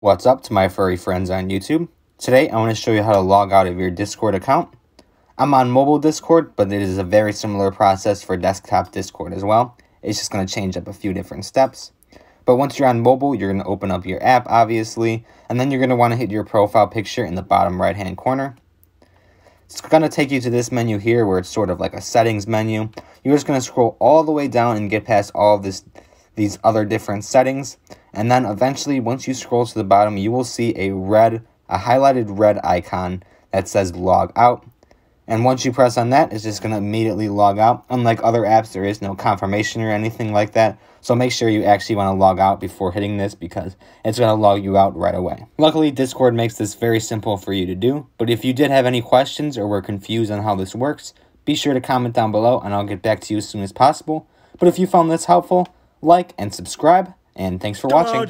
What's up to my furry friends on YouTube? Today I want to show you how to log out of your Discord account. I'm on mobile Discord, but it is a very similar process for desktop Discord as well. It's just going to change up a few different steps. But once you're on mobile, you're going to open up your app, obviously, and then you're going to want to hit your profile picture in the bottom right hand corner. It's going to take you to this menu here where it's sort of like a settings menu. You're just going to scroll all the way down and get past all of these other different settings, and then eventually once you scroll to the bottom you will see a highlighted red icon that says log out, and once you press on that it's just going to immediately log out. Unlike other apps, there is no confirmation or anything like that, so make sure you actually want to log out before hitting this because it's going to log you out right away. Luckily Discord makes this very simple for you to do, but if you did have any questions or were confused on how this works, be sure to comment down below and I'll get back to you as soon as possible. But if you found this helpful, like and subscribe, and thanks for watching.